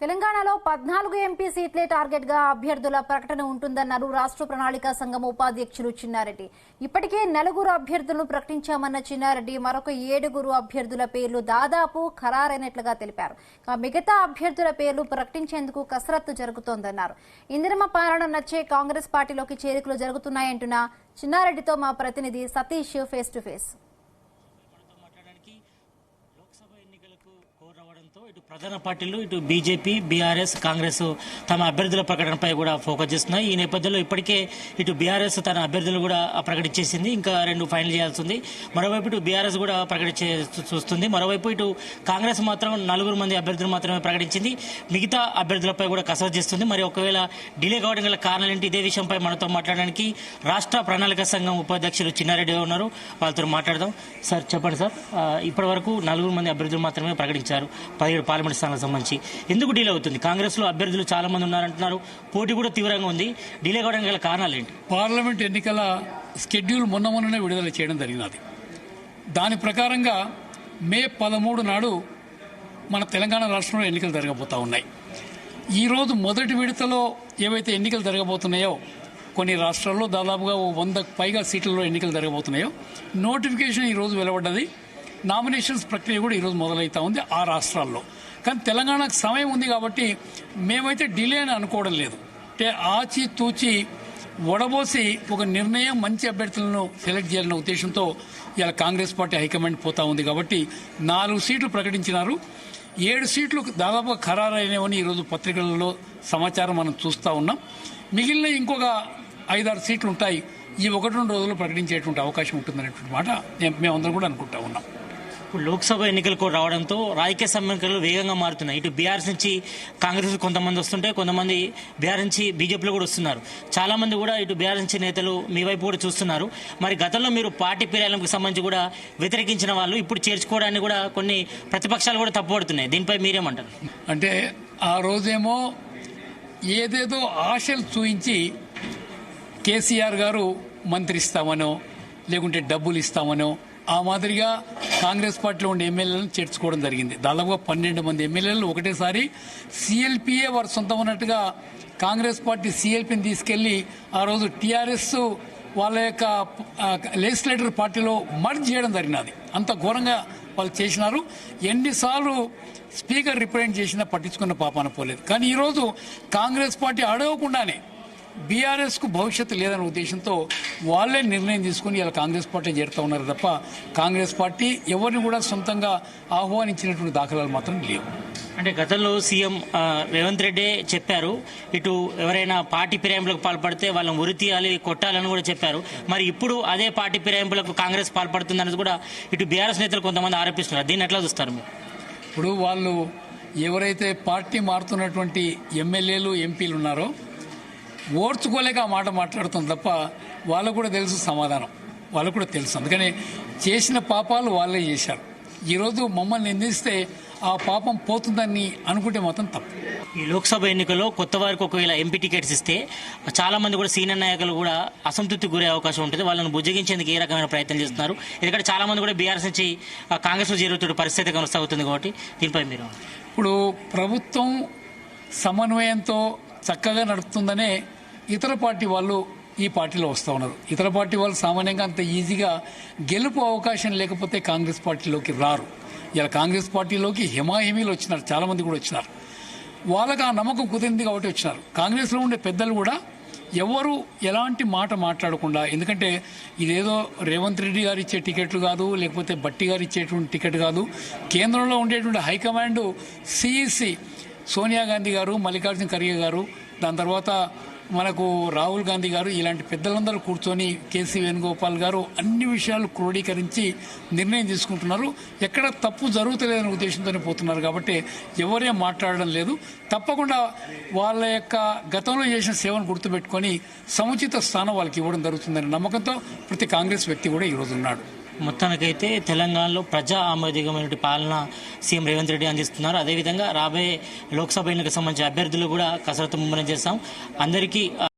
తెలంగాణలో 14 ఎంపీ సీట్లే టార్గెట్ గా అభ్యర్థుల ప్రకటన ఉంటుందన్నారు రాష్ట్ర ప్రణాళిక సంఘం ఉపాధ్యక్షులు చిన్నారెడ్డి. ఇప్పటికే 4 అభ్యర్థులను ప్రకటించామన్న చిన్నారెడ్డి మరొక 7 అభ్యర్థుల పేర్లు దాదాపు ఖరారైనట్లుగా తెలిపారు. మిగతా అభ్యర్థుల పేర్లు ప్రకటించేందుకు కసరత్తు జరుగుతోందన్నారు. ఇందిరమ్మ పాలన నచ్చే కాంగ్రెస్ పార్టీలోకి చేరికలు జరుగుతున్నాయంటున్న చిన్నారెడ్డితో మా ప్రతినిధి సతీష్ ఫేస్ టు ఫేస్. ఇటు ప్రధాన పార్టీలు ఇటు బీజేపీ, బీఆర్ఎస్, కాంగ్రెస్ తమ అభ్యర్థుల ప్రకటనపై కూడా ఫోకస్ చేస్తున్నాయి. ఈ నేపథ్యంలో ఇప్పటికే ఇటు బీఆర్ఎస్ తన అభ్యర్థులు కూడా ప్రకటించేసింది. ఇంకా 2 ఫైనల్ చేయాల్సి ఉంది. మరోవైపు ఇటు బీఆర్ఎస్ కూడా ప్రకటించే చూస్తుంది. మరోవైపు ఇటు కాంగ్రెస్ మాత్రం 4 మంది అభ్యర్థులు మాత్రమే ప్రకటించింది. మిగతా అభ్యర్థులపై కూడా కసరత్తు చేస్తుంది. మరి ఒకవేళ డిలే కావడం గల కారణాలు ఏంటి? ఇదే విషయంపై మనతో మాట్లాడడానికి రాష్ట్ర ప్రణాళిక సంఘం ఉపాధ్యక్షులు చిన్నారెడ్డి ఉన్నారు. వాళ్ళతో మాట్లాడదాం. సార్ చెప్పండి సార్, ఇప్పటి వరకు 4 మంది అభ్యర్థులు మాత్రమే ప్రకటించారు 17 పార్లమెంట్ స్థానాలకు సంబంధించి. ఎందుకు డిలే అవుతుంది? కాంగ్రెస్ లో అభ్యర్థులు చాలా మంది ఉన్నారంటున్నారు, పోటీ కూడా తీవ్రంగా ఉంది. డిలే కావడం గల కారణాలు ఏంటి? పార్లమెంట్ ఎన్నికల స్కెడ్యూల్ మొన్ననే విడుదల చేయడం జరిగినది. దాని ప్రకారంగా మే 13 నాడు మన తెలంగాణ రాష్ట్రంలో ఎన్నికలు జరగబోతా ఉన్నాయి. ఈరోజు మొదటి విడతలో ఏవైతే ఎన్నికలు జరగబోతున్నాయో కొన్ని రాష్ట్రాల్లో దాదాపుగా 100కు పైగా సీట్లలో ఎన్నికలు జరగబోతున్నాయో నోటిఫికేషన్ ఈరోజు వెలువడ్డది. నామినేషన్స్ ప్రక్రియ కూడా ఈరోజు మొదలవుతా ఉంది ఆ రాష్ట్రాల్లో. కానీ తెలంగాణకు సమయం ఉంది కాబట్టి మేమైతే డిలే అని అనుకోవడం లేదు. అంటే ఆచి తూచి వడబోసి ఒక నిర్ణయం, మంచి అభ్యర్థులను సెలెక్ట్ చేయాలన్న ఉద్దేశంతో ఇలా కాంగ్రెస్ పార్టీ హైకమాండ్ పోతా ఉంది. కాబట్టి 4 సీట్లు ప్రకటించినారు. 7 సీట్లు దాదాపుగా ఖరారైనవని ఈరోజు పత్రికలలో సమాచారం మనం చూస్తూ ఉన్నాం. మిగిలిన ఇంకొక 5-6 సీట్లు ఉంటాయి. ఈ 1-2 రోజుల్లో ప్రకటించేటువంటి అవకాశం ఉంటుందనేటువంటి మాట మేమందరం కూడా అనుకుంటా ఉన్నాం. ఇప్పుడు లోక్సభ ఎన్నికలకు రావడంతో రాజకీయ సమీకరణలు వేగంగా మారుతున్నాయి. ఇటు బీఆర్ఎస్ నుంచి కాంగ్రెస్ కొంతమంది వస్తుంటే కొంతమంది బీఆర్ నుంచి బీజేపీలో కూడా వస్తున్నారు. చాలా మంది కూడా ఇటు బీఆర్ నుంచి నేతలు మీ వైపు కూడా చూస్తున్నారు. మరి గతంలో మీరు పార్టీ ఫిరాయింపులకు సంబంధించి కూడా వ్యతిరేకించిన వాళ్ళు ఇప్పుడు చేర్చుకోవడానికి కూడా కొన్ని ప్రతిపక్షాలు కూడా తప్పుపడుతున్నాయి. దీనిపై మీరేమంటారు? అంటే ఆ రోజేమో ఏదేదో ఆశలు చూయించి కేసీఆర్ గారు మంత్రి ఇస్తామనో లేకుంటే డబ్బులు ఇస్తామనో ఆ మాదిరిగా కాంగ్రెస్ పార్టీలో ఉండే ఎమ్మెల్యేలను చేర్చుకోవడం జరిగింది. దాదాపుగా 12 మంది ఎమ్మెల్యేలు ఒకటేసారి సిఎల్పిఏ వారు సొంతం ఉన్నట్టుగా కాంగ్రెస్ పార్టీ సిఎల్పిని తీసుకెళ్లి ఆ రోజు టీఆర్ఎస్ వాళ్ళ యొక్క లెజిస్లేటివ్ పార్టీలో మర్జ్ చేయడం జరిగినది. అంత ఘోరంగా వాళ్ళు చేసినారు. ఎన్నిసార్లు స్పీకర్ రిప్రజెంట్ చేసినా పట్టించుకున్న పాపాన పోలేదు. కానీ ఈరోజు కాంగ్రెస్ పార్టీ అడగకుండానే బీఆర్ఎస్ కు భవిష్యత్తు లేదనే ఉద్దేశంతో వాళ్లే నిర్ణయం తీసుకుని ఇలా కాంగ్రెస్ పార్టీ చేరుతా ఉన్నారు తప్ప కాంగ్రెస్ పార్టీ ఎవరిని కూడా సొంతంగా ఆహ్వానించినటువంటి దాఖలాలు మాత్రం లేవు. అంటే గతంలో సీఎం రేవంత్ రెడ్డి చెప్పారు, ఇటు ఎవరైనా పార్టీ ఫిరాయింపులకు పాల్పడితే వాళ్ళని ఉరి తీయాలి, కొట్టాలని కూడా చెప్పారు. మరి ఇప్పుడు అదే పార్టీ ఫిరాయింపులకు కాంగ్రెస్ పాల్పడుతుందనేది కూడా ఇటు బీఆర్ఎస్ నేతలు కొంతమంది ఆరోపిస్తున్నారు. దీన్ని ఎట్లా చూస్తారు మీరు? ఇప్పుడు వాళ్ళు ఎవరైతే పార్టీ మారుతున్నటువంటి ఎమ్మెల్యేలు, ఎంపీలు ఉన్నారో ఓర్చుకోలేక ఆ మాట మాట్లాడుతుంది తప్ప వాళ్ళకు కూడా తెలుసు సమాధానం, వాళ్ళకు కూడా తెలుసు. అందుకని చేసిన పాపాలు వాళ్ళే చేశారు. ఈరోజు మమ్మల్ని నిందిస్తే ఆ పాపం పోతుందని అనుకుంటే మాత్రం తప్పు. ఈ లోక్సభ ఎన్నికల్లో కొత్త వారికి ఒకవేళ ఎంపీ టికెట్స్ ఇస్తే చాలా మంది కూడా సీనియర్ నాయకులు కూడా అసంతృప్తికి గురే అవకాశం ఉంటుంది. వాళ్ళని బుజ్జగించేందుకు ఏ రకమైన ప్రయత్నం చేస్తున్నారు? ఎందుకంటే చాలా మంది కూడా బీఆర్ఎస్ నుంచి కాంగ్రెస్ లో చేరుతున్న పరిస్థితి కొనసాగుతుంది. కాబట్టి దీనిపై మీరు? ఇప్పుడు ప్రభుత్వం సమన్వయంతో చక్కగా నడుపుతుందనే ఇతర పార్టీ వాళ్ళు ఈ పార్టీలో వస్తూ ఉన్నారు. ఇతర పార్టీ వాళ్ళు సామాన్యంగా అంత ఈజీగా గెలుపు అవకాశం లేకపోతే కాంగ్రెస్ పార్టీలోకి రారు. ఇలా కాంగ్రెస్ పార్టీలోకి హిమాహిమీలు వచ్చినారు, చాలా మంది కూడా వచ్చినారు. వాళ్ళకి ఆ నమ్మకం కుదిరింది కాబట్టి వచ్చినారు. కాంగ్రెస్లో ఉండే పెద్దలు కూడా ఎవరు ఎలాంటి మాట మాట్లాడకుండా, ఎందుకంటే ఇదేదో రేవంత్ రెడ్డి గారు ఇచ్చే టికెట్లు కాదు, లేకపోతే బట్టి గారు ఇచ్చేటువంటి టికెట్ కాదు. కేంద్రంలో ఉండేటువంటి హైకమాండ్ సిఈసి సోనియా గాంధీ గారు, మల్లికార్జున ఖర్గే గారు, దాని తర్వాత మనకు రాహుల్ గాంధీ గారు, ఇలాంటి పెద్దలందరూ కూర్చొని కేసీ వేణుగోపాల్ గారు అన్ని విషయాలు క్రోడీకరించి నిర్ణయం తీసుకుంటున్నారు. ఎక్కడ తప్పు జరుగుతలేదనే ఉద్దేశంతోనే పోతున్నారు. కాబట్టి ఎవరేం మాట్లాడడం లేదు. తప్పకుండా వాళ్ళ యొక్క గతంలో చేసిన సేవను గుర్తుపెట్టుకొని సముచిత స్థానం వాళ్ళకి ఇవ్వడం జరుగుతుందనే నమ్మకంతో ప్రతి కాంగ్రెస్ వ్యక్తి కూడా ఈరోజు ఉన్నాడు. మొత్తానికైతే తెలంగాణలో ప్రజా ఆమోదికమైన పాలన సీఎం రేవంత్ రెడ్డి అందిస్తున్నారు. అదేవిధంగా రాబోయే లోక్సభ ఎన్నికలకు సంబంధించిన అభ్యర్థులు కూడా కసరత్తు ముమ్మరం చేస్తాం. అందరికీ